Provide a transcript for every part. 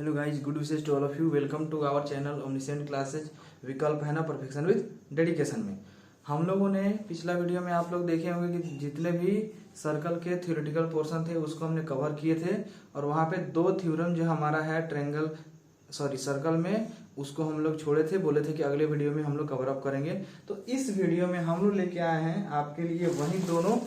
Hello guys, good wishes to all of you. Welcome to our channel omniscient classes. विकल्प है ना perfection with dedication में हम लोगों ने पिछला वीडियो में आप लोग देखे होंगे कि जितने भी सर्कल के थ्योरेटिकल पोर्शन थे उसको हमने कवर किए थे और वहाँ पे दो थ्योरम जो हमारा है सर्कल में उसको हम लोग छोड़े थे, बोले थे कि अगले वीडियो में हम लोग कवर अप करेंगे। तो इस वीडियो में हम लोग लेके आए हैं आपके लिए वही दोनों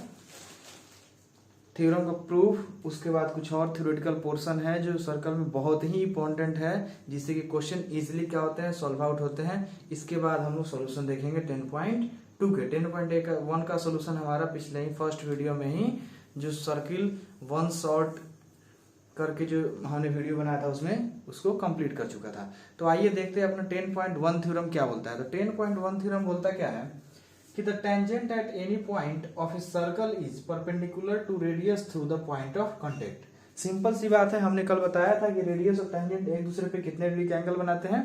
थ्योरम का प्रूफ, उसके बाद कुछ और थ्योरेटिकल पोर्शन है जो सर्कल में बहुत ही इंपॉर्टेंट है, जिससे कि क्वेश्चन इजीली क्या होते हैं, सॉल्व आउट होते हैं। इसके बाद हम लोग सोल्यूशन देखेंगे 10.2 के। 10.1 का सोल्यूशन हमारा पिछले ही फर्स्ट वीडियो में ही जो सर्किल वन शॉट करके जो हमने वीडियो बनाया था उसमें उसको कंप्लीट कर चुका था। तो आइए देखते हैं अपना 10.1 थ्योरम क्या बोलता है। तो 10.1 थ्योरम बोलता क्या है कि the tangent at any point of a circle is perpendicular to radius through the point of contact. Simple सी बात है, हमने कल बताया था कि रेडियस और टेंजेंट एक दूसरे पे कितने डिग्री का एंगल बनाते हैं,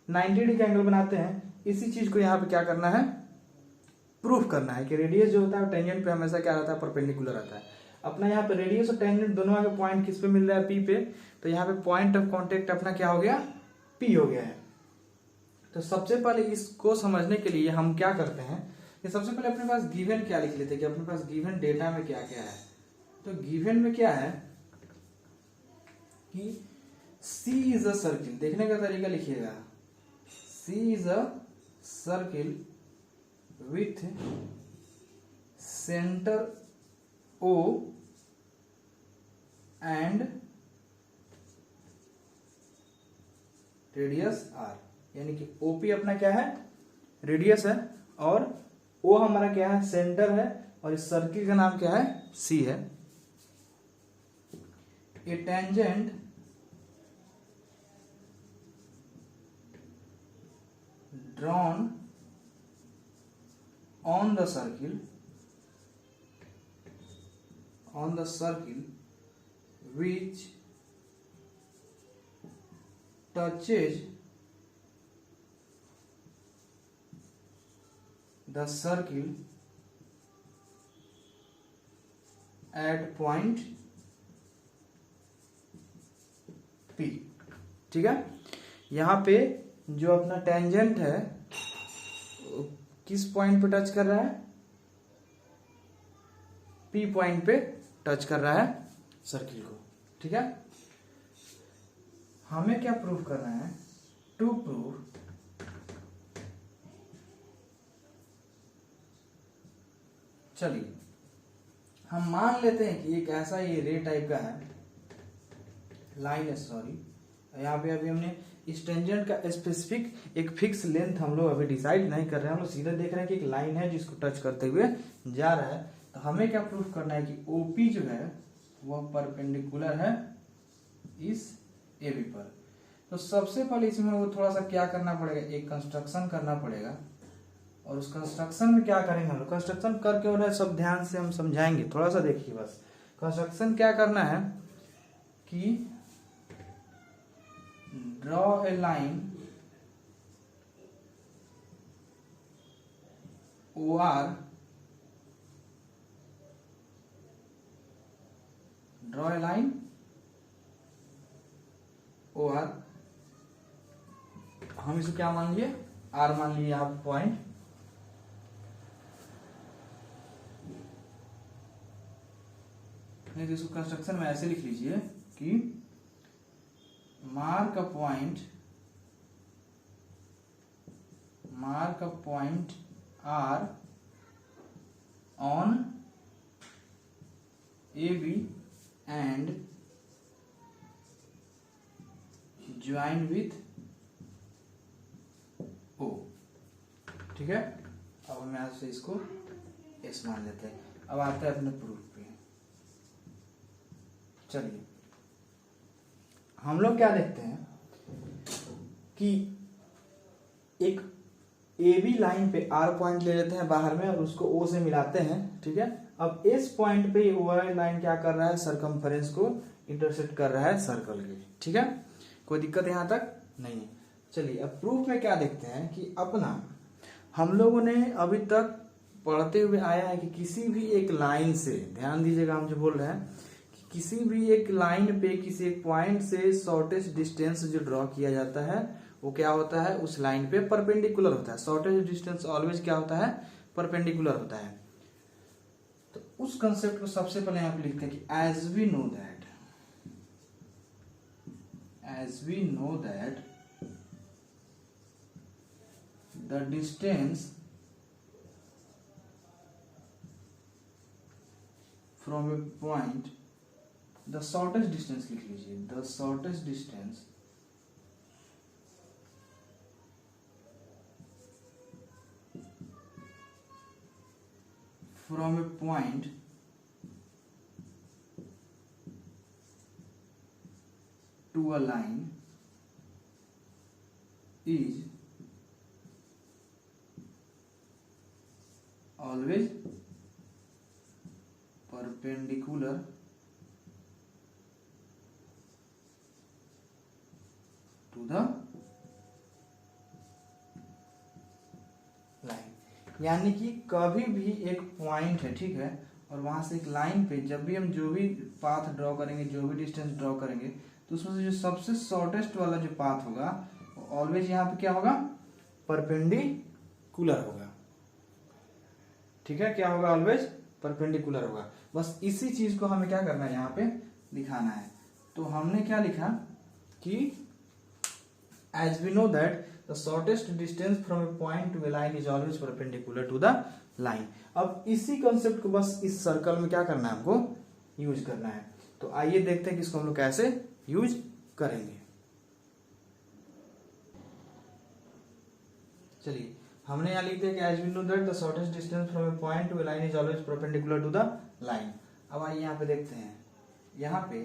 90 डिग्री का एंगल बनाते हैं। इसी चीज को यहाँ पे क्या करना है, प्रूफ करना है कि रेडियस जो होता है टेंजेंट पे हमेशा क्या रहता है, परपेंडिकुलर रहता है। अपना यहाँ पे रेडियस और टेंजेंट दोनों आगे पॉइंट किस पे मिल रहा है, पी पे। तो यहाँ पे पॉइंट ऑफ कॉन्टेक्ट अपना क्या हो गया, पी हो गया है। तो सबसे पहले इसको समझने के लिए हम क्या करते हैं कि सबसे पहले अपने पास गिवन क्या लिख लेते हैं कि अपने पास गिवन डेटा में क्या क्या है। तो गिवन में क्या है कि C इज अ सर्किल, देखने का तरीका लिखिएगा, C is a circle with centre O and radius R, यानी कि OP अपना क्या है, रेडियस है, और O हमारा क्या है, सेंटर है, और इस सर्किल का नाम क्या है, C है। A tangent drawn on the circle which touches the circle at point P। ठीक है, यहाँ पे जो अपना टेंजेंट है किस पॉइंट पे टच कर रहा है, P पॉइंट पे टच कर रहा है सर्किल को। ठीक है, हमें क्या प्रूफ करना है, टू प्रूव चलिए हम मान लेते हैं कि एक ऐसा ये रे टाइप का है, लाइन है, सॉरी यहाँ पे अभी हमने इस टेंजेंट का स्पेसिफिक एक फिक्स लेंथ हम लोग अभी डिसाइड नहीं कर रहे हैं, हम लोग सीधे देख रहे हैं कि एक लाइन है जिसको टच करते हुए जा रहा है। तो हमें क्या प्रूफ करना है कि OP जो है वह परपेंडिकुलर है इस AB पर। तो सबसे पहले इसमें वो थोड़ा सा क्या करना पड़ेगा, एक कंस्ट्रक्शन करना पड़ेगा, और उस कंस्ट्रक्शन में क्या करेंगे हम लोग, कंस्ट्रक्शन करके और सब ध्यान से हम समझाएंगे। थोड़ा सा देखिए बस, कंस्ट्रक्शन क्या करना है कि draw a line OR, draw a line OR, हम इसको क्या मान लिए, R मान लिए यहाँ पॉइंट। नहीं तो इसको कंस्ट्रक्शन में ऐसे लिख लीजिए कि mark a point R on AB and join with O। ठीक है, अब हम यहां से इसको S मान लेते हैं। अब आते हैं अपने प्रूफ पे। चलिए हम लोग क्या देखते हैं कि एक AB लाइन पे R पॉइंट ले लेते हैं बाहर में और उसको O से मिलाते हैं। ठीक है, अब इस पॉइंट पे OI लाइन क्या कर रहा है, सरकमफेरेंस को इंटरसेक्ट कर रहा है सर्कल के। ठीक है, कोई दिक्कत यहां तक नहीं है। चलिए अब प्रूफ में क्या देखते हैं कि अपना हम लोगों ने अभी तक पढ़ते हुए आया है कि किसी भी एक लाइन से, ध्यान दीजिएगा हम जो बोल रहे हैं कि किसी भी एक लाइन पे किसी एक पॉइंट से शॉर्टेस्ट डिस्टेंस जो ड्रॉ किया जाता है वो क्या होता है, उस लाइन पे परपेंडिकुलर होता है। शॉर्टेस्ट डिस्टेंस ऑलवेज क्या होता है, परपेंडिकुलर होता है। तो उस कंसेप्ट को सबसे पहले यहाँ पे लिखते हैं कि as we know that the distance from a point, the shortest distance लिख लीजिए, the shortest distance from a point to a line is always perpendicular to the line. यानी कि कभी भी एक पॉइंट है, ठीक है, और वहां से एक लाइन पे जब भी हम जो भी पाथ ड्रॉ करेंगे, जो भी डिस्टेंस ड्रॉ करेंगे, तो उसमें से जो सबसे शॉर्टेस्ट वाला जो पाथ होगा वो ऑलवेज यहाँ पे क्या होगा, परपेंडिकुलर होगा। ठीक है, क्या होगा, ऑलवेज परपेंडिकुलर होगा। बस इसी चीज को हमें क्या करना है, यहाँ पे दिखाना है। तो हमने क्या लिखा कि as we know that the shortest distance from a point to a line is always perpendicular to the line. अब इसी कंसेप्ट को बस इस सर्कल में क्या करना है, हमको यूज करना है। तो आइए देखते हैं कि इसको हम लोग कैसे यूज करेंगे। चलिए, हमने यहाँ लिखते हैं कि as we know that the shortest distance from a point to a line is always perpendicular to the line. अब आइए यहाँ पे देखते हैं, यहाँ पे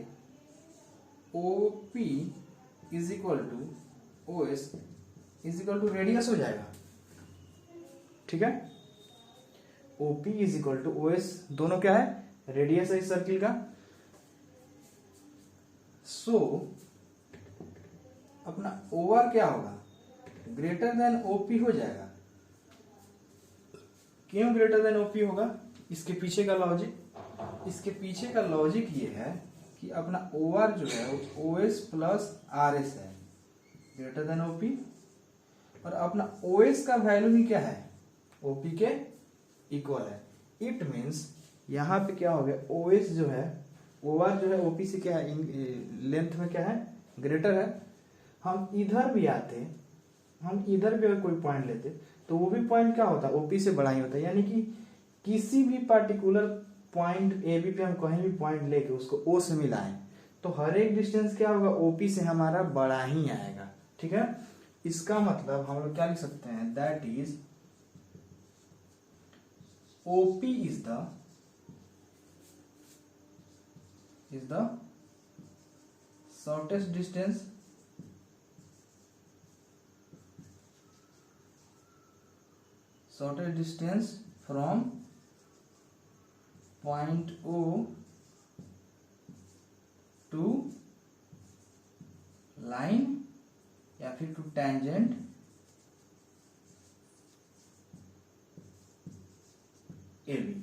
OP is equal to OS is equal to radius हो जाएगा। ठीक है, OP is equal to OS, दोनों क्या है, रेडियस है इस सर्किल का। सो अपना OR क्या होगा, ग्रेटर देन OP हो जाएगा। क्यों ग्रेटर देन OP होगा, इसके पीछे का लॉजिक ये है कि अपना OR जो है वो OS प्लस RS है, ग्रेटर देन OP, और अपना OS का वैल्यू ही क्या है, OP के इक्वल है। इट मीन्स यहाँ पे क्या हो गया, OS जो है, OR जो है OP से क्या है, लेंथ में क्या है, ग्रेटर है। हम इधर भी आते, हम इधर भी अगर कोई पॉइंट लेते तो वो भी पॉइंट क्या होता है, OP से बड़ा ही होता है। यानी कि किसी भी पार्टिकुलर पॉइंट AB पे हम कहीं भी पॉइंट लेके उसको O से मिलाएं तो हर एक डिस्टेंस क्या होगा, OP से हमारा बड़ा ही आएगा। ठीक है, इसका मतलब हम लोग क्या लिख सकते हैं, that is OP is the shortest distance from point O to line या फिर टू टेंजेंट AB।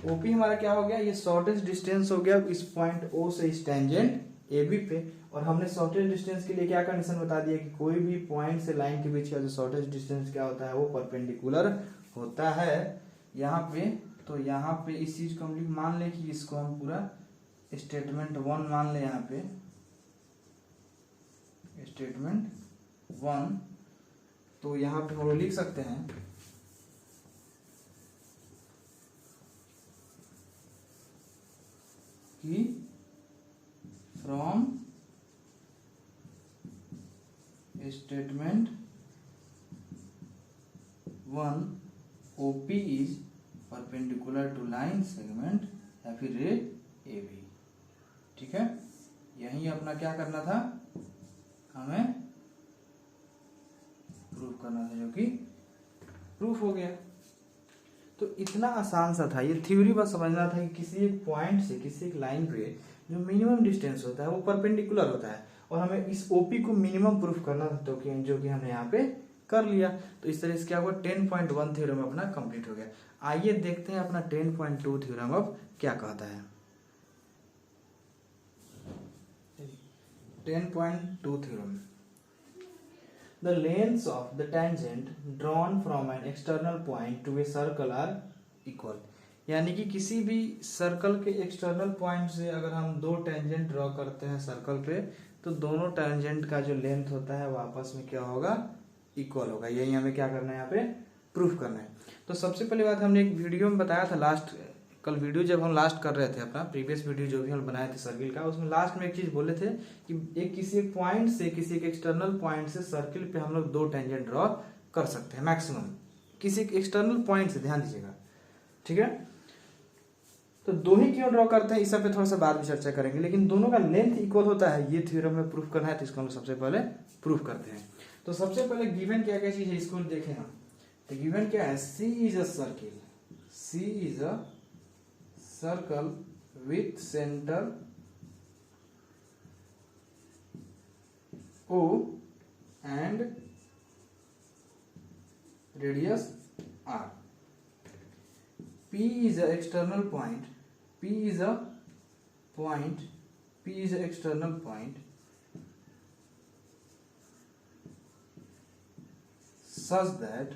OP हमारा क्या हो गया, ये शॉर्टेस्ट डिस्टेंस हो गया इस पॉइंट O से इस टेंजेंट AB पे। और हमने शॉर्टेस्ट डिस्टेंस के लिए क्या कंडीशन बता दिया कि कोई भी पॉइंट से लाइन के बीच का जो शॉर्टेस्ट डिस्टेंस क्या होता है, वो परपेंडिकुलर होता है यहाँ पे। तो यहाँ पे इस चीज को हम लोग मान ले कि इसको हम पूरा स्टेटमेंट 1 मान ले। यहाँ पे स्टेटमेंट 1, तो यहाँ पे हम लोग लिख सकते हैं कि from statement 1 OP is perpendicular to line segment या फिर रे AB। ठीक है, यही अपना क्या करना था, हमें प्रूफ करना था, जो कि प्रूफ हो गया। तो इतना आसान सा था, ये थ्योरी बस समझना था कि किसी एक पॉइंट से किसी एक लाइन पे जो मिनिमम डिस्टेंस होता है वो परपेंडिकुलर होता है, और हमें इस OP को मिनिमम प्रूफ करना था, तो जो कि हमने यहाँ पे कर लिया। तो इस तरह से क्या हुआ, 10.1 थ्योरम अपना कंप्लीट हो गया। आइए देखते हैं अपना 10.2 थ्योरम अब क्या कहता है। 10.2 theorem. The lengths of the tangent drawn from an external point to a circle are equal. यानी कि किसी भी सर्कल के एक्सटर्नल पॉइंट से अगर हम दो टेंजेंट ड्रॉ करते हैं सर्कल पे, तो दोनों टेंजेंट का जो लेंथ होता है वो आपस में क्या होगा, इक्वल होगा। यही हमें क्या करना है, यहाँ पे प्रूफ करना है। तो सबसे पहली बात हमने एक वीडियो में बताया था, लास्ट कल वीडियो जब हम लास्ट कर रहे थे अपना प्रीवियस वीडियो जो भी हम बनाए थे सर्किल का, उसमें लास्ट में एक चीज बोले थे कि एक किसी एक पॉइंट से किसी एक एक्सटर्नल पॉइंट से सर्किल पे हम लोग दो टेंजेंट ड्रॉ कर सकते हैं मैक्सिमम, किसी एक एक्सटर्नल पॉइंट से, ध्यान दीजिएगा, ठीक है। तो दो ही क्यों ड्रॉ करते हैं इस सब पे थोड़ा सा बाद में चर्चा करेंगे, लेकिन दोनों का लेंथ इक्वल होता है, ये थ्योरम में प्रूफ करना है, तो इसको हम सबसे पहले प्रूफ करते हैं। तो सबसे पहले गिवन क्या क्या चीज है इसको देखें हम। तो गिवन क्या है, C is a circle, C is a circle with centre O and radius R. P is a external point, P is a external point such that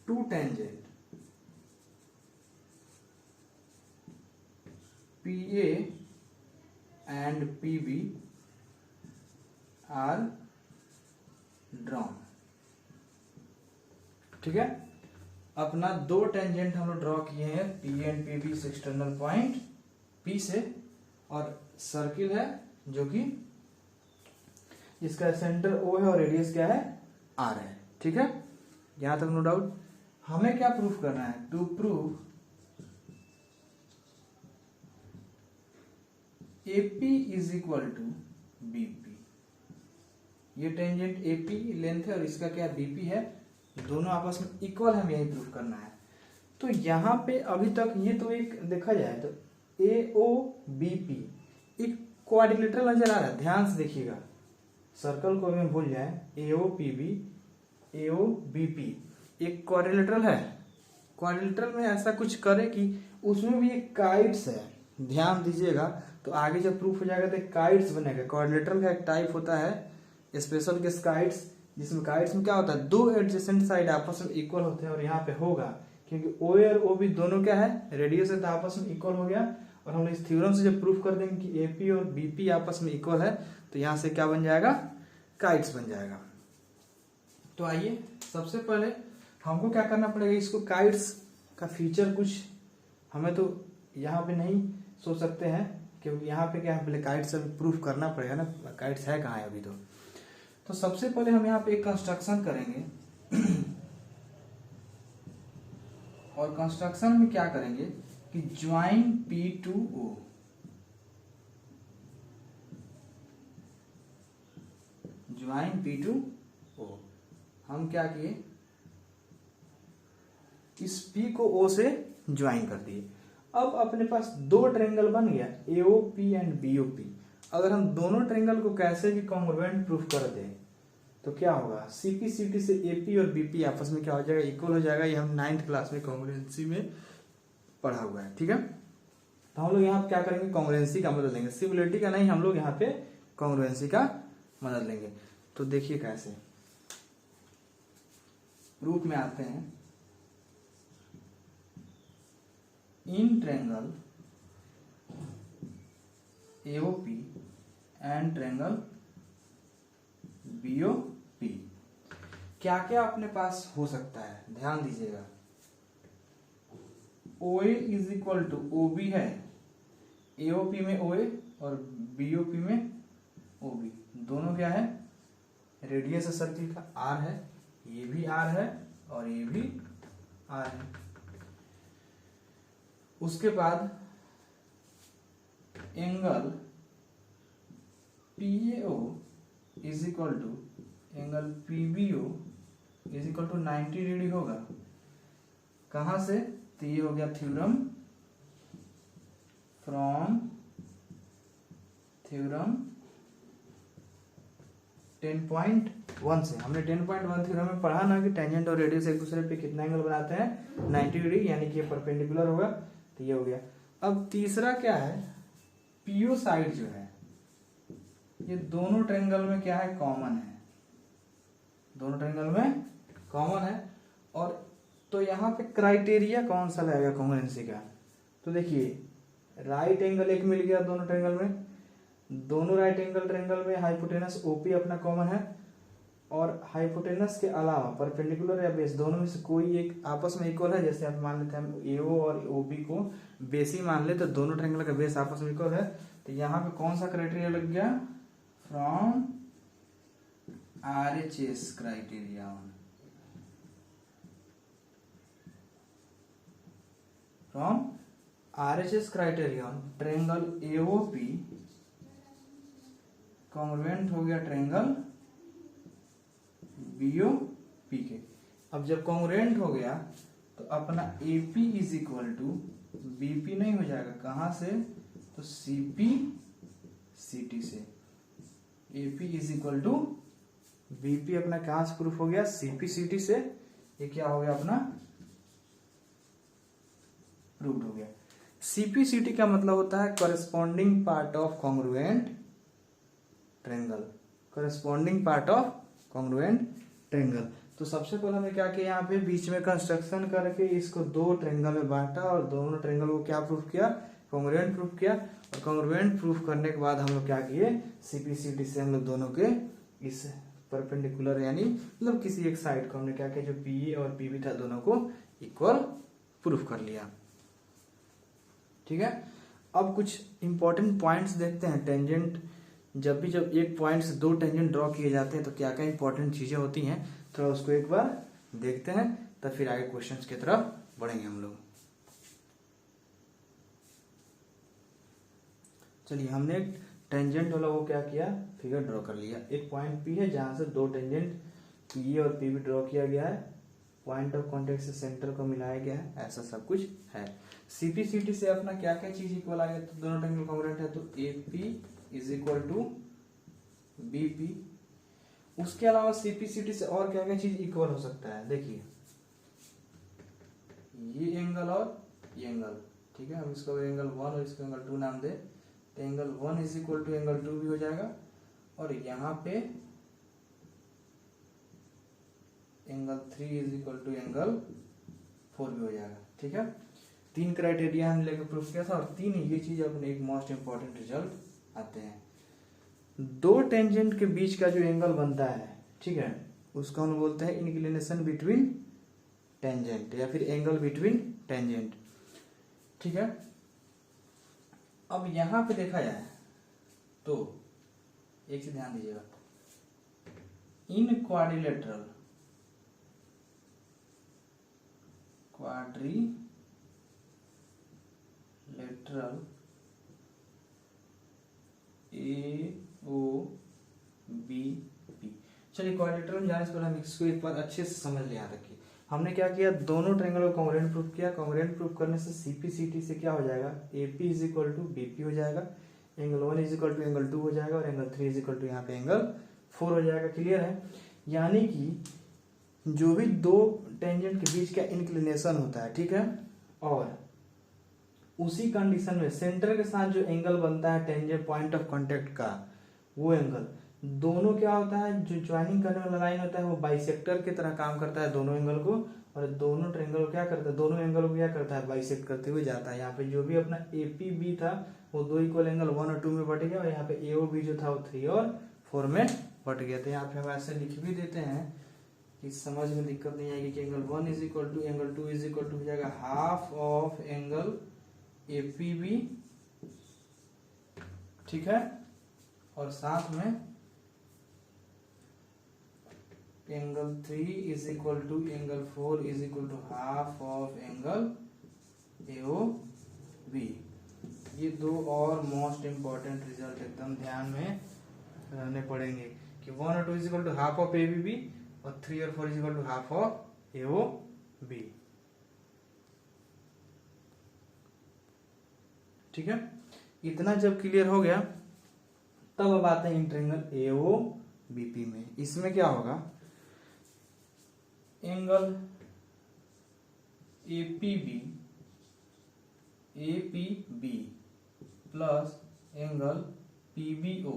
two tangent PA and PB are drawn। ठीक है, अपना दो tangent हम लोग draw किए हैं P and PB से external point P से, और सर्किल है जो कि जिसका सेंटर O है और रेडियस क्या है, R है। ठीक है, यहां तक नो डाउट। हमें क्या प्रूफ करना है, to prove AP is equal to BP। ये टेंजेंट AP लेंथ है और इसका क्या BP है, दोनों आपस में इक्वल, हम यही प्रूफ करना है। तो यहाँ पे अभी तक ये तो एक देखा जाए तो AOBP एक क्वाड्रिलेटरल नजर आ रहा है, ध्यान से देखिएगा, सर्कल को अगर भूल जाए, AOPB AOBP एक क्वाड्रिलेटरल है। क्वाड्रिलेटरल में ऐसा कुछ करे कि उसमें भी एक काइट्स है, ध्यान दीजिएगा। तो आगे जब प्रूफ हो जाएगा तो काइट्स बनेगा। क्वाड्रिलेटरल का एक टाइप होता है स्पेशल केस काइट्स, जिसमें काइट्स में क्या होता है, दो एडजेसेंट साइड आपस में इक्वल होते हैं, और यहाँ पे होगा क्योंकि ओ और ओ भी दोनों क्या है, रेडियस है, तो आपस में इक्वल हो गया। और हम इस थ्योरम से जब प्रूफ कर देंगे कि AP और BP आपस में इक्वल है, तो यहाँ से क्या बन जाएगा, काइट्स बन जाएगा। तो आइए सबसे पहले हमको क्या करना पड़ेगा, इसको काइट्स का फीचर कुछ हमें तो यहाँ पे नहीं सोच सकते हैं, क्योंकि यहाँ पे क्या है, पहले काइट्स प्रूफ करना पड़ेगा ना, काइट्स है कहाँ है अभी। तो सबसे पहले हम यहाँ पे एक कंस्ट्रक्शन करेंगे और कंस्ट्रक्शन में क्या करेंगे कि join P to O, join P to O। हम क्या किए, इस P को O से ज्वाइन कर दिए। अब अपने पास दो ट्रायंगल बन गया, AOP एंड BOP। अगर हम दोनों ट्रायंगल को कैसे भी कॉन्ग्रुएंट प्रूफ कर दें तो क्या होगा, CP से AP और BP आपस में क्या हो जाएगा, इक्वल हो जाएगा। ये हम 9th क्लास में कॉन्ग्रुएंसी में पढ़ा हुआ है। ठीक है, तो हम लोग यहाँ क्या करेंगे, कॉन्ग्रुएंसी का मदद लेंगे, सिमिलरिटी का नहीं, हम लोग यहाँ पे कॉन्ग्रुएंसी का मदद लेंगे। तो देखिए कैसे प्रूफ में आते हैं। In triangle AOP and triangle BOP क्या क्या अपने पास हो सकता है, ध्यान दीजिएगा। OA is equal to OB है, AOP में OA और BOP में OB, दोनों क्या है, रेडियस है सर्किल का, R है, ये भी R है और ये भी R है। उसके बाद angle PAO is equal to angle PBO is equal to 90 degree होगा। कहां से, तो ये हो गया थ्योरम फ्रॉम थ्योरम 10.1 से। हमने 10.1 थ्योरम में पढ़ा ना कि टेंजेंट और रेडियस एक दूसरे पे कितना एंगल बनाते हैं, 90 डिग्री, यानी कि ये परपेंडिकुलर होगा। तो ये हो गया। अब तीसरा क्या है, पीओ साइड जो है ये दोनों ट्रायंगल में क्या है, कॉमन है, दोनों ट्रायंगल में कॉमन है। और तो यहाँ पे क्राइटेरिया कौन सा लगेगा कॉन्ग्रुएंसी का, तो देखिए राइट एंगल एक मिल गया दोनों ट्रायंगल में, दोनों राइट एंगल ट्रायंगल में हाइपोटेनस ओपी अपना कॉमन है, और हाइपोटेनस के अलावा परपेंडिकुलर या बेस दोनों में से कोई एक आपस में इक्वल है। जैसे आप मान लेते हैं एओ और ओबी को बेस ही मान ले, तो दोनों ट्रायंगल का बेस आपस में इक्वल है। तो यहाँ पे कौन सा क्राइटेरिया लग गया, from RHS criteria, from RHS criteria triangle AOP congruent हो गया ट्रायंगल बीओपी के। अब जब कॉन्ग्रुएंट हो गया तो अपना AP is equal to BP नहीं हो जाएगा, कहां से, तो सीपी सीटी से। AP is equal to BP अपना कहां से प्रूफ हो गया, सीपी सीटी से। ये क्या हो गया अपना प्रूव्ड हो गया। सीपी सीटी का मतलब होता है corresponding part of congruent triangle, corresponding part of congruent triangle. तो सबसे पहले हमें क्या किया, यहाँ पे बीच में कंस्ट्रक्शन करके इसको दो ट्रायंगल में बांटा और दोनों ट्रायंगल को क्या प्रूफ किया, कॉन्ग्रुएंट प्रूफ किया। और कॉन्ग्रुएंट प्रूफ करने के बाद हम लोग क्या किए, सीपीसीटी से हम लोग दोनों के इस परपेंडिकुलर यानी मतलब किसी एक साइड को हमने क्या किया, जो पीए और पीबी था दोनों को इक्वल प्रूफ कर लिया। ठीक है, अब कुछ इंपॉर्टेंट पॉइंट्स देखते हैं। टेंजेंट जब एक पॉइंट से दो टेंजेंट ड्रॉ किए जाते हैं तो क्या क्या इंपॉर्टेंट चीजें होती हैं, थोड़ा उसको एक बार देखते हैं, तब फिर आगे क्वेश्चंस की तरफ बढ़ेंगे हम लोग। चलिए, हमने एक टेंजेंट वाला वो क्या किया, फिगर ड्रॉ कर लिया। एक पॉइंट पी है जहां से दो टेंजेंट पी और पी भी ड्रॉ किया गया है, पॉइंट ऑफ कॉन्टेक्ट से सेंटर को मिलाया गया है, ऐसा सब कुछ है। सीपीसीटी से अपना क्या क्या चीज इक्वल आ गया, तो दोनों ट्रायंगल कॉन्ग्रुएंट है, तो AP is equal to BP. उसके अलावा सीपीसीटी से और क्या क्या चीज इक्वल हो सकता है, देखिए ये एंगल और ये एंगल, ठीक है, हम इसको एंगल 1 और इसको एंगल 2 नाम दे, तो angle 1 is equal to angle 2 भी हो जाएगा, और यहाँ पे angle 3 is equal to angle 4 भी हो जाएगा। ठीक है, तीन क्राइटेरिया हम लेकर प्रूफ किया था, और तीन ये चीज अपने एक मोस्ट इंपॉर्टेंट रिजल्ट आते हैं। दो टेंजेंट के बीच का जो एंगल बनता है, ठीक है, उसको हम बोलते हैं इंक्लिनेशन बिटवीन टेंजेंट या फिर एंगल बिटवीन टेंजेंट। ठीक है, अब यहां पे देखा जाए तो एक से ध्यान दीजिएगा, in quadrilateral A O B P. चलिए, क्वाड्रिलेटरल जाने से पहले हम इसको एक बार अच्छे से समझ लिया रखिए। हमने क्या किया, दोनों ट्रायंगल को कॉन्ग्रुएंट प्रूफ किया। कॉन्ग्रुएंट प्रूफ करने से सीपीसीटी से क्या हो जाएगा, AP is equal to BP हो जाएगा, angle 1 is equal to angle 2 हो जाएगा, और एंगल 3 इज इक्वल टू यहाँ पे एंगल 4 हो जाएगा। क्लियर है, यानी कि जो भी दो टेंजेंट के बीच का इंक्लिनेशन होता है, ठीक है, और उसी कंडीशन में सेंटर के साथ जो एंगल बनता है टेंजेंट पॉइंट ऑफ कांटेक्ट का, वो एंगल दोनों क्या होता है, जो ज्वाइनिंग करने वाला लाइन होता है वो बाइसेक्टर की तरह काम करता है दोनों एंगल को, और दोनों ट्रायंगल को क्या करता है, दोनों एंगल को क्या करता है, बाइसेक्ट करते हुए जाता है। यहाँ पे जो भी अपना एपी बी था वो दो इक्वल एंगल 1 और 2 में बट गया, और यहाँ पे एओ बी जो था वो 3 और 4 में बट गया। तो यहाँ पे हम ऐसे लिख भी देते हैं कि समझ में दिक्कत नहीं आएगी कि angle 1 is equal to angle 2 is equal to हो जाएगा हाफ ऑफ एंगल एपीबी, ठीक है, और साथ में angle 3 is equal to angle 4 is equal to half of angle AO B. ये दो और मोस्ट इंपॉर्टेंट रिजल्ट एकदम ध्यान में रहने पड़ेंगे कि 1 और 2 is equal to half of ABB, और 3 और 4 is equal to half of AO B. ठीक है, इतना जब क्लियर हो गया तब अब आते हैं इन ट्रायंगल एओ बीपी में। इसमें क्या होगा, angle APB APB plus angle PBO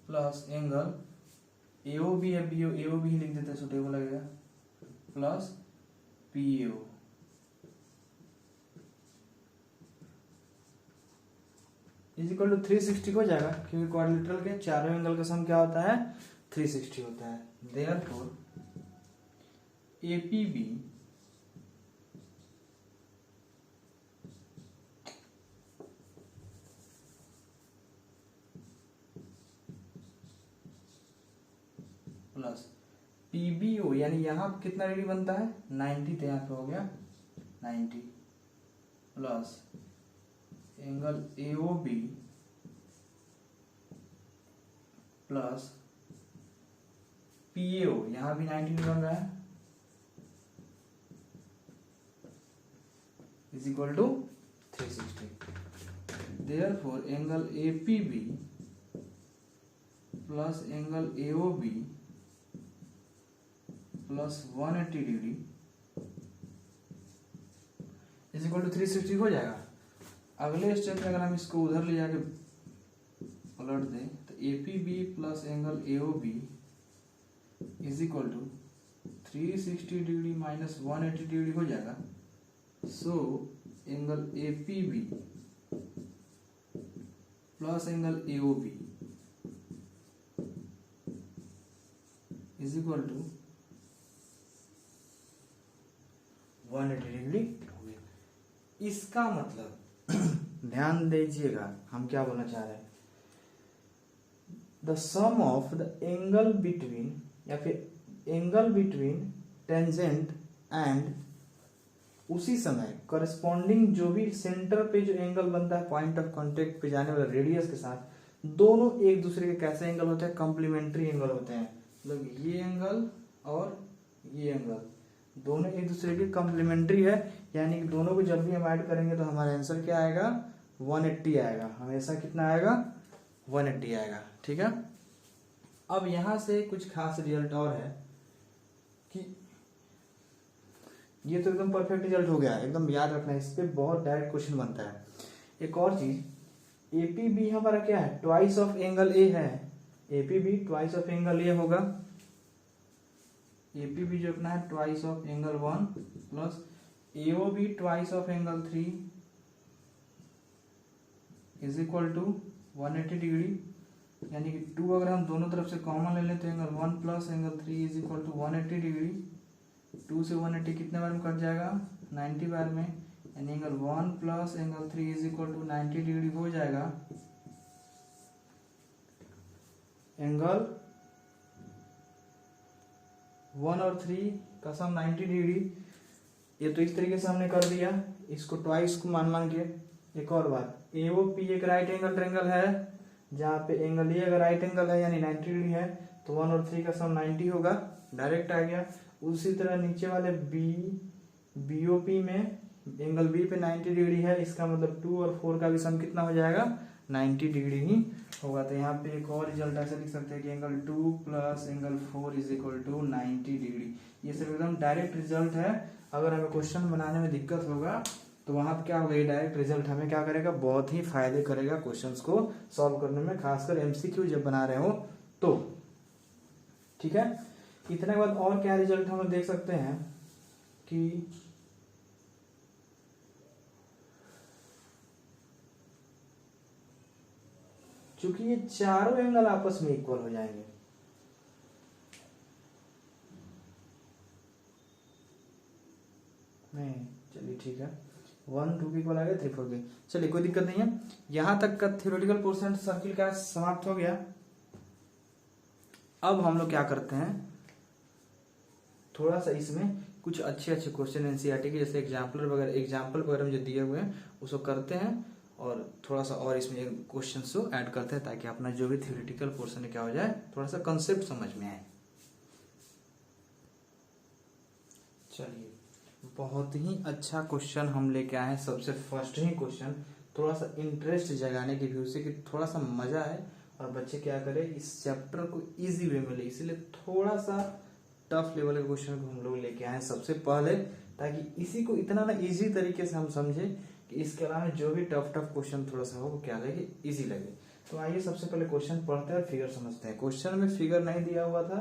plus angle AOB या AOB ही लिख देते हैं, सुटेबल लगेगा, plus PAO is equal to 360 हो जाएगा, क्योंकि क्वाड्रिलेटरल के चारों एंगल का सम क्या होता है 360 होता है। देयरफॉर APB प्लस PBO, यानी यहाँ कितना डिग्री बनता है 90, तो यहाँ पे हो गया 90 plus angle AOB plus PAO, यहां भी 90 बन रहा है, is equal to 360। Therefore angle APB plus angle AOB plus 180 degree is equal to 360 हो जाएगा। अगले स्टेप में अगर हम इसको उधर ले जाके पलट दें तो APB plus angle AOB is equal to 360 degree minus 180 degree हो जाएगा। So angle APB plus angle AOB is equal to 180 degree हो गया। इसका मतलब ध्यान दीजिएगा हम क्या बोलना चाह रहे हैं, the sum of the angle between या फिर एंगल बिटवीन टेंजेंट एंड उसी समय करस्पॉन्डिंग जो भी सेंटर पे जो एंगल बनता है पॉइंट ऑफ कांटेक्ट पे जाने वाला रेडियस के साथ, दोनों एक दूसरे के कैसे एंगल होते हैं, कॉम्प्लीमेंट्री एंगल होते हैं। मतलब ये एंगल और ये एंगल दोनों एक दूसरे के कॉम्प्लीमेंट्री है, यानी कि दोनों को जब भी हम ऐड करेंगे तो हमारा आंसर क्या आएगा 180 आएगा, हमेशा कितना आएगा 180 आएगा। ठीक है, अब यहां से कुछ खास रिजल्ट और है कि ये तो एकदम परफेक्ट रिजल्ट हो गया, एकदम याद रखना, इस पे बहुत डायरेक्ट क्वेश्चन बनता है। एक और चीज, APB हमारा क्या है, ट्वाइस ऑफ एंगल A है, APB twice of angle A होगा, APB जो अपना है twice of angle 1 plus AOB twice of angle 3 is equal to 180 degree, यानी कि 2 अगर हम दोनों तरफ से कॉमन ले लें तो angle 1 plus angle 3 is equal to 180 degree. 2 से 180 कितने बार में कट जाएगा 90 बार में, यानी angle 1 plus angle 3 is equal to 90 degree हो जाएगा। एंगल 1 और 3 का सम 90 डिग्री, ये तो इस तरीके से हमने कर दिया, इसको ट्वाइस को मान के। एक और बात, AOP एक राइट एंगल ट्रायंगल है, जहाँ पे एंगल A अगर राइट एंगल है यानी 90 डिग्री है तो 1 और 3 का सम 90 होगा, डायरेक्ट आ गया। उसी तरह नीचे वाले BOP में एंगल B पे 90 डिग्री है, इसका मतलब 2 और 4 का भी सम कितना हो जाएगा 90 डिग्री ही होगा। तो यहाँ पे एक और रिजल्ट ऐसे लिख सकते हैं कि angle 2 plus angle 4 is equal to 90 degree. ये सब एकदम डायरेक्ट रिजल्ट है, अगर हमें क्वेश्चन बनाने में दिक्कत होगा तो वहां पे क्या होगा, ये डायरेक्ट रिजल्ट हमें क्या करेगा, बहुत ही फायदे करेगा क्वेश्चंस को सॉल्व करने में, खासकर MCQ जब बना रहे हो तो। ठीक है, इतने के बाद और क्या रिजल्ट हम देख सकते हैं कि चूंकि ये चारों एंगल आपस में इक्वल हो जाएंगे, नहीं चलिए ठीक है, 1 2 के इक्वल आ गया, 3 4 के, चलिए कोई दिक्कत नहीं है। यहां तक का थ्योरेटिकल पोर्शन सर्किल का समाप्त हो गया। अब हम लोग क्या करते हैं, थोड़ा सा इसमें कुछ अच्छे अच्छे क्वेश्चन NCERT के जैसे एग्जाम्पल वगैरह जो दिए हुए हैं उसको करते हैं, और थोड़ा सा और इसमें क्वेश्चन को ऐड करते हैं ताकि अपना जो भी थ्योरेटिकल पोर्शन है क्या हो जाए, थोड़ा सा कंसेप्ट समझ में आए। चलिए, बहुत ही अच्छा क्वेश्चन हम लेके आए हैं, सबसे फर्स्ट ही क्वेश्चन, थोड़ा सा इंटरेस्ट जगाने के व्यू से कि थोड़ा सा मजा आए और बच्चे क्या करें, इस चैप्टर को इजी वे में ले, इसलिए थोड़ा सा टफ लेवल के क्वेश्चन को हम लोग लेके आए हैं। सबसे पहले ताकि इसी को इतना ना इजी तरीके से हम समझे कि इसके अलावा जो भी टफ क्वेश्चन थोड़ा सा हो वो क्या लगे, इजी लगे। तो आइए सबसे पहले क्वेश्चन पढ़ते हैं और फिगर समझते हैं। क्वेश्चन में फिगर नहीं दिया हुआ था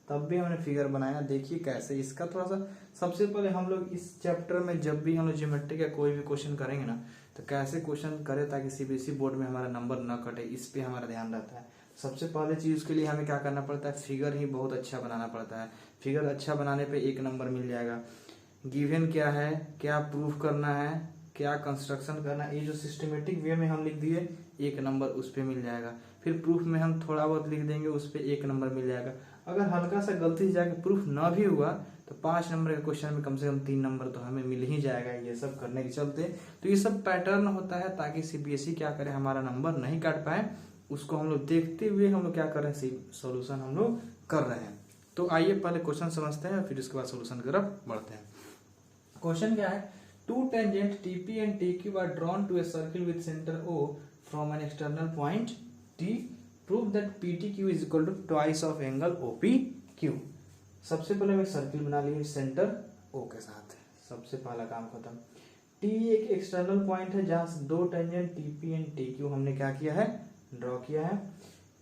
तब भी हमने फिगर बनाया, देखिए कैसे। इसका थोड़ा सा सबसे पहले हम लोग इस चैप्टर में जब भी हम लोग ज्योमेट्री का कोई भी क्वेश्चन करेंगे ना, तो कैसे क्वेश्चन करें ताकि सीबीएसई बोर्ड में हमारा नंबर न कटे, इस पे हमारा ध्यान रहता है। सबसे पहले चीज उसके लिए हमें क्या करना पड़ता है, फिगर ही बहुत अच्छा बनाना पड़ता है। फिगर अच्छा बनाने पे 1 नंबर मिल जाएगा। गिवन क्या है, क्या प्रूफ करना है, क्या कंस्ट्रक्शन करना है, ये जो सिस्टमेटिक वे में हम लिख दिए 1 नंबर उस पर मिल जाएगा। फिर प्रूफ में हम थोड़ा बहुत लिख देंगे, उस पर 1 नंबर मिल जाएगा। अगर हल्का सा गलती से जाके प्रूफ ना भी हुआ तो 5 नंबर के क्वेश्चन में कम से कम 3 नंबर तो हमें मिल ही जाएगा, ये सब करने के चलते। तो ये सब पैटर्न होता है ताकि सीबीएसई क्या करे, हमारा नंबर नहीं काट पाए। उसको हम लोग देखते हुए हम लोग क्या कर रहे हैं, सोल्यूशन हम लोग कर रहे हैं। तो आइए पहले क्वेश्चन समझते हैं, फिर उसके बाद सोल्यूशन की तरफ बढ़ते हैं। क्वेश्चन क्या है, 2 tangent TP and TQ are drawn to a circle with center O from an external point T. Prove that PTQ is equal to twice of angle OPQ. सबसे पहले हम एक सर्किल बना लिए सेंटर O के साथ, सबसे पहला काम खत्म। T एक एक्सटर्नल पॉइंट है जहां से 2 टेंजेंट TP एंड TQ हमने क्या किया है, ड्रॉ किया है।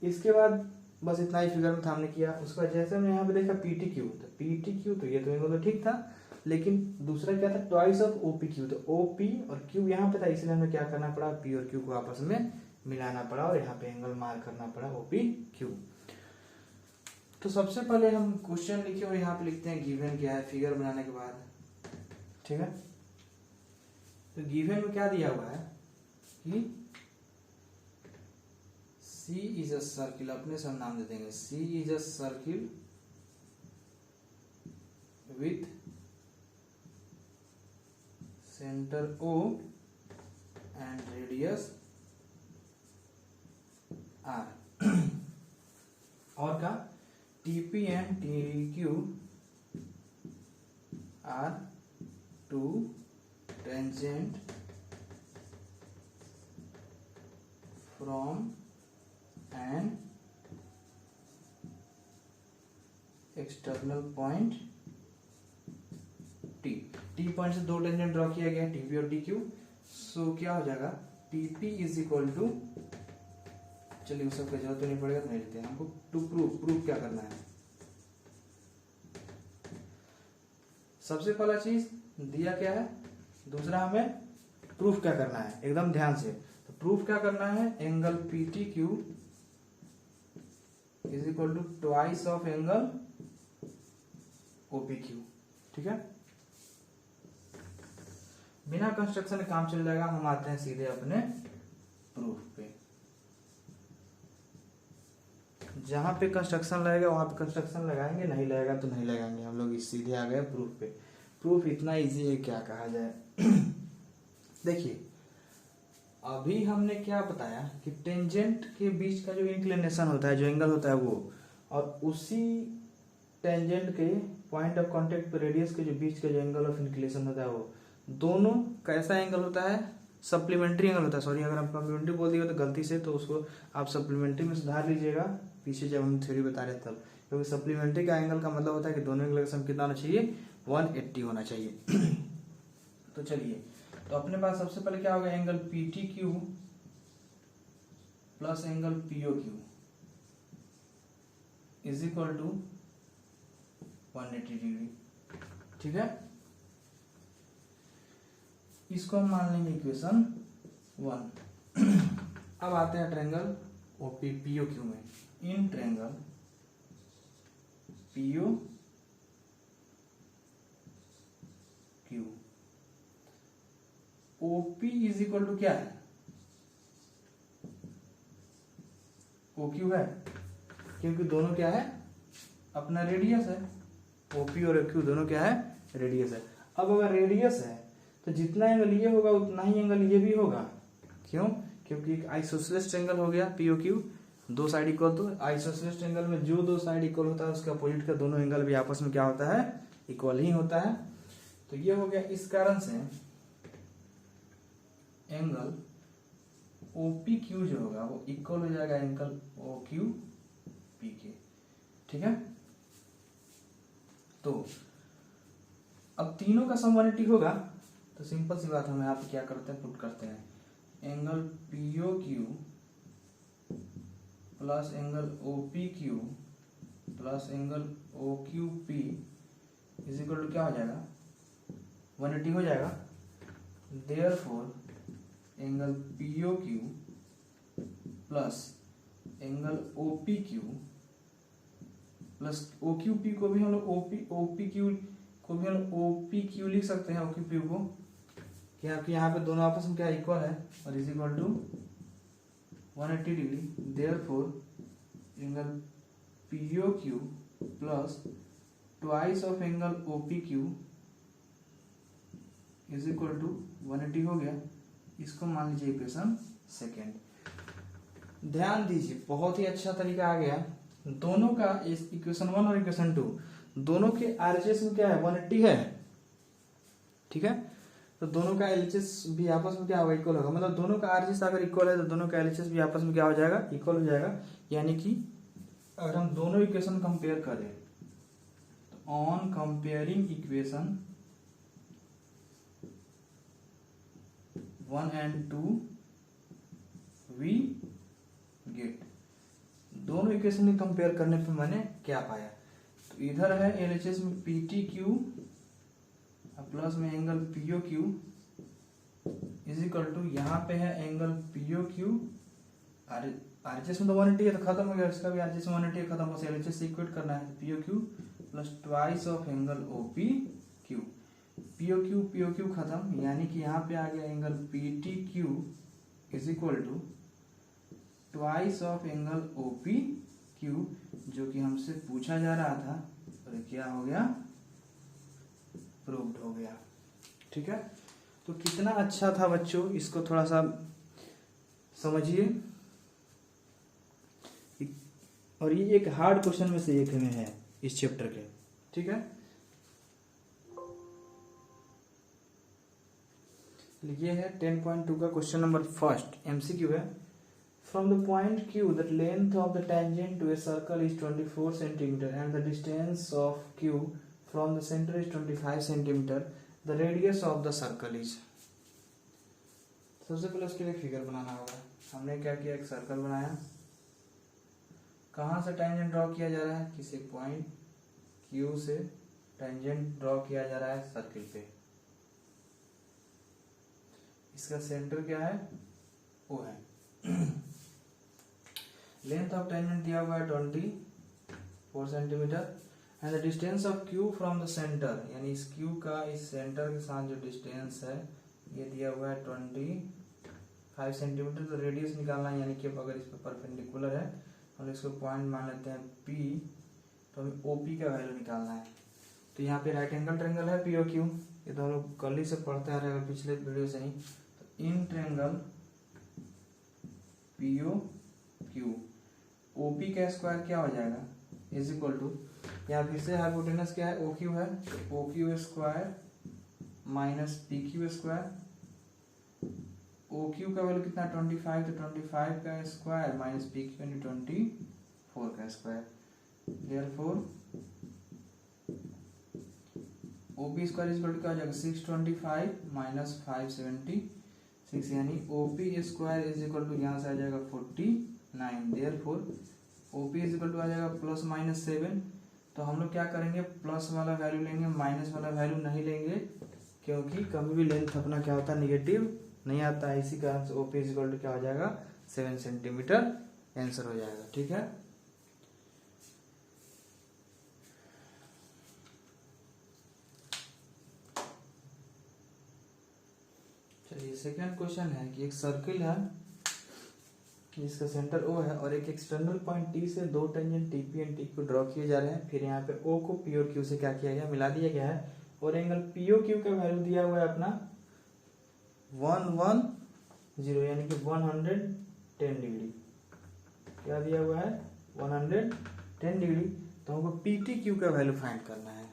इसके बाद बस इतना ही फिगर में था हमने किया। उसके बाद जैसे हमने यहाँ पे देखा PTQ, तो PTQ तो ये तो एंगल तो ठीक था, लेकिन दूसरा क्या था, ट्वाइस ऑफ OPQ। तो OP और Q यहाँ पे था, इसलिए हमें क्या करना पड़ा, P और Q को आपस में मिलाना पड़ा और यहाँ पे एंगल मार्क करना पड़ा OPQ। तो सबसे पहले हम क्वेश्चन लिखे और यहाँ पे लिखते हैं गिवन क्या है, फिगर बनाने के बाद, ठीक है। तो गिवन में क्या दिया हुआ है कि C इज अ सर्किल, अपने से हम नाम दे देंगे, C is a circle with center O and radius R और का TP and TQ are 2 tangent from an external point T point से 2 टेंजेंट ड्रॉ किया गया, TP और TQ। सो क्या हो जाएगा, TP इज इक्वल टू, चलिए उस सबका जरूरत तो नहीं पड़ेगा, तो नहीं लेते हैं। हमको टू प्रूफ क्या करना है, सबसे पहला चीज दिया क्या है, दूसरा हमें प्रूफ क्या करना है, एकदम ध्यान से। तो प्रूफ क्या करना है, angle PTQ is equal to twice of angle OPQ, ठीक है। बिना कंस्ट्रक्शन काम चल जाएगा, हम आते हैं सीधे अपने प्रूफ पे। जहां पे कंस्ट्रक्शन लगेगा वहां पे कंस्ट्रक्शन लगाएंगे, नहीं लगेगा तो नहीं लगाएंगे। हम लोग सीधे आ गए प्रूफ पे। प्रूफ इतना इजी है, क्या कहा जाए। देखिए अभी हमने क्या बताया कि टेंजेंट के बीच का जो इंक्लिनेशन होता है, जो एंगल होता है वो, और उसी टेंजेंट के पॉइंट ऑफ कांटेक्ट पे रेडियस के जो बीच का जो एंगल ऑफ इंक्लिनेशन होता है वो, दोनों कैसा एंगल होता है, सप्लीमेंट्री एंगल होता है। सॉरी, अगर हम कम्प्लीमेंट्री बोल दिए तो गलती से, तो उसको आप सप्लीमेंट्री में सुधार लीजिएगा पीछे जब हम थ्योरी बता रहे तब, क्योंकि सप्लीमेंट्री का एंगल का मतलब होता है कि दोनों एंगल का सम कितना होना चाहिए, 180 होना चाहिए। तो चलिए, तो अपने पास सबसे पहले क्या होगा, angle PTQ plus angle POQ is equal to 180 degree, ठीक है। इसको हम मान लेंगे इक्वेशन 1। अब आते हैं ट्रायंगल POQ में। In triangle POQ OP is equal to क्या है, OQ है, क्योंकि दोनों क्या है, अपना रेडियस है। OP और OQ दोनों क्या है, रेडियस है। अब अगर रेडियस है तो जितना एंगल ये होगा उतना ही एंगल ये भी होगा। क्यों, क्योंकि एक आइसोसेलेस ट्रायंगल हो गया POQ, 2 साइड इक्वल। तो आइसोसेलेस ट्रायंगल में जो 2 साइड इक्वल होता है उसके अपोजिट का दोनों एंगल भी आपस में क्या होता है, इक्वल ही होता है। तो ये हो गया, इस कारण से एंगल OPQ जो होगा वो इक्वल हो जाएगा एंगल OQP के, ठीक है। तो अब तीनों का सम 180 होगा, तो सिंपल सी बात हम यहाँ पे क्या करते हैं, पुट करते हैं angle POQ plus angle OPQ plus angle OQP is equal to क्या हो जाएगा, 180 हो जाएगा। Therefore angle POQ plus angle OPQ plus OQP को भी हम लोग OPQ को भी हम लोग OPQ लिख सकते हैं, OQP को कि आपके यहाँ पे दोनों आपस में क्या इक्वल है और is equal to 180 degree. Therefore angle POQ plus twice of angle OPQ is equal to 180 हो गया। इसको मान लीजिए इक्वेशन सेकेंड। ध्यान दीजिए, बहुत ही अच्छा तरीका आ गया। दोनों का इक्वेशन 1 और इक्वेशन 2 दोनों के आरएचएस में क्या है, 180 है, ठीक है। तो दोनों का एलएचएस भी आपस में क्या होगा, इक्वल होगा। मतलब दोनों का आरएचएस अगर इक्वल है तो दोनों का एलएचएस भी आपस में क्या हो जाएगा, इक्वल हो जाएगा। यानी कि अगर हम दोनों इक्वेशन कंपेयर करें तो on comparing equation 1 and 2 we get. दोनों इक्वेशन में कंपेयर करने पे मैंने क्या पाया, तो इधर है एलएचएस में PTQ प्लस में angle POQ is equal to यहाँ पे है एंगल POQ, आरएचएस में तो 180 है तो खत्म हो गया, इसका भी आरएचएस 180 है, खत्म, बस एलएचएस से इक्वेट करना है। POQ plus twice of angle OPQ, POQ खत्म, यानी कि यहाँ पे आ गया angle PTQ is equal to twice of angle OPQ, जो कि हमसे पूछा जा रहा था, और क्या हो गया, प्रूव्ड हो गया। ठीक है, तो कितना अच्छा था बच्चों, इसको थोड़ा सा समझिए। और ये एक हार्ड क्वेश्चन में से एक में है इस चैप्टर के, ठीक है। ये है 10.2 का क्वेश्चन नंबर फर्स्ट, MCQ है। From the point Q, the length of the tangent to a circle is 24 centimeter and the distance of Q from the center is 25 centimeter. The radius of the circle is। सबसे पहले उसके लिए figure बनाना होगा। हमने क्या किया, एक circle बनाया। कहाँ से टेंजेंट ड्रॉ किया जा रहा है, किसी पॉइंट Q से टेंजेंट ड्रॉ किया जा रहा है सर्किल पे। इसका सेंटर क्या है, O है। लेंथ ऑफ टेंजेंट दिया हुआ है 24 centimetre and the distance of Q from the centre, यानी इस Q का इस सेंटर के साथ जो डिस्टेंस है ये दिया हुआ है 25 सेंटीमीटर। तो रेडियस निकालना है, यानी कि अगर इस पर परपेंडिकुलर है हम इसको पॉइंट मान लेते हैं P, तो हमें OP का वैल्यू निकालना है। तो यहाँ पे राइट एंगल ट्रायंगल है POQ, ये तो हम लोग कल ही से पढ़ते आ रहे हैं पिछले वीडियो से ही। तो इन ट्रायंगल POQ OP का स्क्वायर क्या हो जाएगा, इज इक्वल टू, यहाँ फिर से हाइपोटेनस क्या है, OQ है, तो OQ square minus PQ square. OQ का वैल्यू कितना 25, तो 25 का स्क्वायर माइनस PQ यानी 24 का square. Therefore OP square is equal to क्या हो जाएगा, 625 माइनस 576, यानी OP square is equal to यहाँ से आ जाएगा 49। Therefore OP is equal to आ जाएगा प्लस माइनस 7। तो हम लोग क्या करेंगे, प्लस वाला वैल्यू लेंगे, माइनस वाला वैल्यू नहीं लेंगे, क्योंकि कभी भी लेंथ अपना क्या होता है, निगेटिव नहीं आता है। इसी कारण से OP इज इक्वल टू क्या हो जाएगा, 7 सेंटीमीटर आंसर हो जाएगा। ठीक है, चलिए सेकंड क्वेश्चन है कि एक सर्किल है जिसका सेंटर O है और एक एक्सटर्नल पॉइंट T से दो tangent TP and TQ draw किए जा रहे हैं। फिर यहाँ पे O को P और Q से क्या किया गया, मिला दिया गया है, और एंगल POQ का वैल्यू दिया हुआ है अपना 110, यानी कि 110 डिग्री। क्या दिया हुआ है, 110 डिग्री। तो हमको PTQ का वैल्यू फाइंड करना है,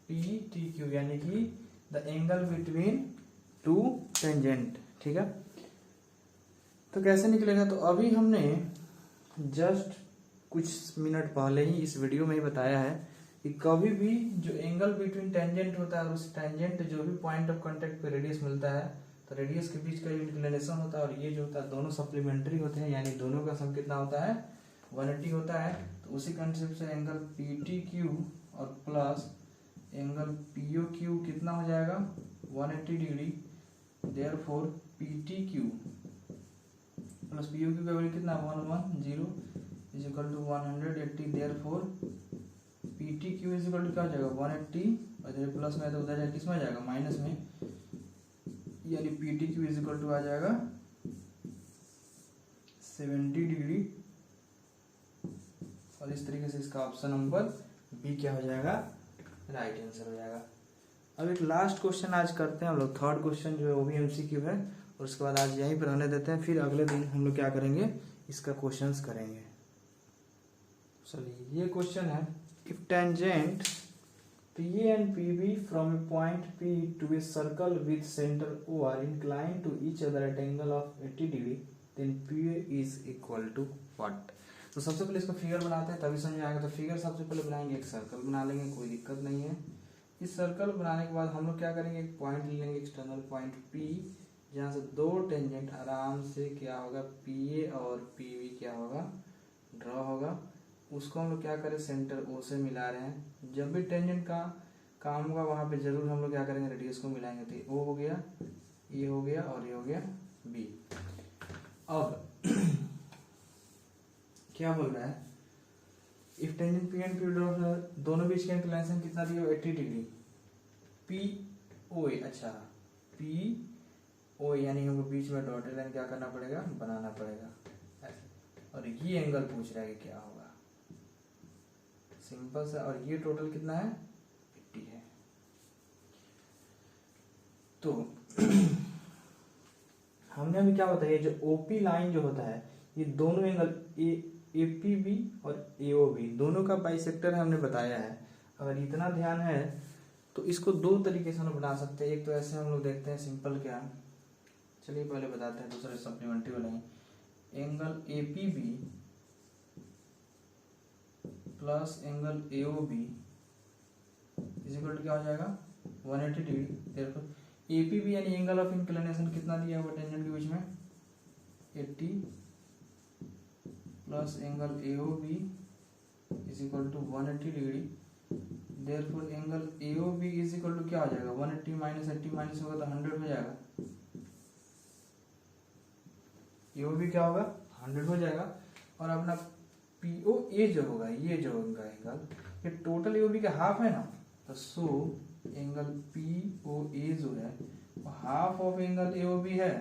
PTQ यानी कि the angle between two tangent. ठीक है, तो कैसे निकलेगा, तो अभी हमने जस्ट कुछ मिनट पहले ही इस वीडियो में ही बताया है कि कभी भी जो एंगल बिटवीन टेंजेंट होता है और उस टेंजेंट जो भी पॉइंट ऑफ कांटेक्ट पे रेडियस मिलता है, तो रेडियस के बीच का इंक्लिनेशन होता है और ये जो होता है दोनों सप्लीमेंट्री होते हैं, यानी दोनों का सम कितना होता है 180 होता है। तो उसी कंसेप्ट से एंगल PTQ और प्लस एंगल POQ कितना हो जाएगा 180 degree. Therefore PTQ plus POQ का वैल्यू कितना 110 is equal to 180। Therefore PTQ is equal to क्या हो जाएगा 180 और इधर प्लस में तो उधर जाए किस में आ जाएगा माइनस में, यानी PTQ इज इक्वल टू आ जाएगा 70 डिग्री। और इस तरीके से इसका ऑप्शन नंबर बी क्या हो जाएगा राइट आंसर हो जाएगा। अब एक लास्ट क्वेश्चन आज करते हैं हम लोग, थर्ड क्वेश्चन जो है वो भी MCQ है, और उसके बाद आज यहीं पर रहने देते हैं, फिर अगले दिन हम लोग क्या करेंगे इसका क्वेश्चंस करेंगे। चलिए ये क्वेश्चन है, if tangent PA and PB from a point P to a circle with center O are inclined to each other at angle of 80 degree, then PA is equal to what? तो सबसे पहले इसको figure बनाते हैं तभी समझ आएगा। तो फिगर सबसे पहले बनाएंगे, एक सर्कल बना लेंगे, कोई दिक्कत नहीं है। इस सर्कल बनाने के बाद हम लोग क्या करेंगे, एक पॉइंट ले लेंगे एक्सटर्नल पॉइंट P, जहाँ से दो टेंजेंट आराम से क्या होगा PA और PB क्या होगा ड्रॉ होगा। उसको हम लोग क्या करें सेंटर O से मिला रहे हैं। जब भी टेंजेंट का काम होगा वहाँ पे जरूर हम लोग क्या करेंगे रेडियस को मिलाएंगे। तो O हो गया, ये हो गया और ये हो गया B। अब क्या बोल रहा है, if tangent P and P draw दोनों बीच का इंक्लिनेशन कितना दिया 80 डिग्री POA। अच्छा POA यानी हमको बीच में डॉटेड लाइन क्या करना पड़ेगा बनाना पड़ेगा ऐसे, और ये एंगल पूछ रहा है कि क्या होगा, सिंपल सा। और ये टोटल कितना है 80 है। तो हमने अभी क्या बताया, जो OP लाइन जो होता है ये दोनों एंगल APB और AOB दोनों का बाइसेक्टर हमने बताया है। अगर इतना ध्यान है तो इसको दो तरीके से हम लोग बना सकते हैं। एक तो ऐसे हम लोग देखते हैं सिंपल क्या, चलिए पहले बताते हैं दूसरे सप्लीमेंट्री बनाएंगे। Angle APB plus angle AOB is equal to क्या हो जाएगा 180 डिग्री। देयरफॉर APB यानी एंगल ऑफ इंक्लिनेशन कितना दिया हुआ टेंजेंट के बीच में 80 plus angle AOB is equal to 180 degree. Therefore angle AOB is equal to क्या हो जाएगा 180 माइनस 80 माइनस होगा तो 100 हो जाएगा। AOB क्या होगा 100 हो जाएगा। और अपना POA जो होगा ये जो होगा एंगल, ये टोटल AOB का हाफ है ना, तो सो एंगल POA जो है वो हाफ ऑफ एंगल AOB है,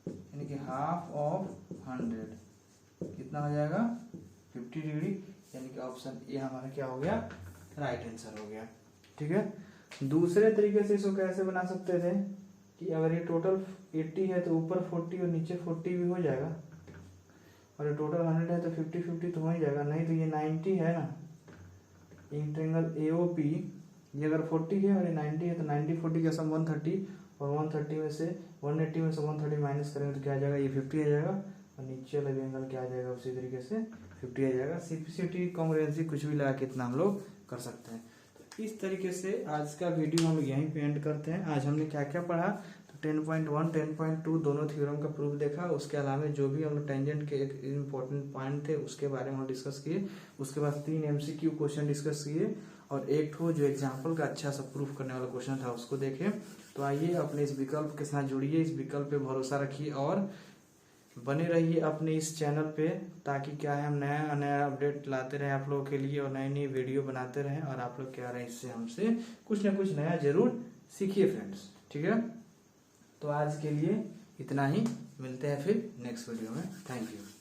यानी कि हाफ ऑफ 100 कितना हो जाएगा 50 डिग्री, यानी कि ऑप्शन ए हमारा क्या हो गया राइट आंसर हो गया। ठीक है, दूसरे तरीके से इसको कैसे बना सकते थे कि अगर ये टोटल 80 है तो ऊपर 40 और नीचे 40 भी हो जाएगा, और ये टोटल 100 है तो 50-50 तो हो ही जाएगा। नहीं तो ये 90 है ना, इंटर एंगल AOP ये अगर 40 है और ये 90 है तो 90-40 का सम 130, और 130 में से 180 में से 130 माइनस करेंगे तो क्या आ जाएगा ये 50 आ जाएगा, और नीचे वाला एंगल क्या आ जाएगा उसी तरीके से 50 आ जाएगा। सिंपलिसिटी कॉन्ग्रुएंसी कुछ भी लगा के इतना हम लोग कर सकते हैं। तो इस तरीके से आज का वीडियो हम लोग यहीं पे एंड करते हैं। आज हमने क्या क्या पढ़ा, तो 10.1 10.2 दोनों थ्योरम का प्रूफ देखा। उसके अलावा जो भी हम लोग टेंजेंट के एक इम्पोर्टेंट पॉइंट थे उसके बारे में हम डिस्कस किए। उसके बाद 3 MCQ क्वेश्चन डिस्कस किए, और एक ठो जो एग्जाम्पल का अच्छा सा प्रूफ करने वाला क्वेश्चन था उसको देखें। तो आइए अपने इस विकल्प के साथ जुड़िए, इस विकल्प पे भरोसा रखिए और बने रहिए अपने इस चैनल पे, ताकि क्या है हम नया नया अपडेट लाते रहें आप लोगों के लिए, और नई नई वीडियो बनाते रहें, और आप लोग क्या रहे इससे हमसे कुछ ना कुछ नया जरूर सीखिए फ्रेंड्स। ठीक है, तो आज के लिए इतना ही, मिलते हैं फिर नेक्स्ट वीडियो में। Thank you.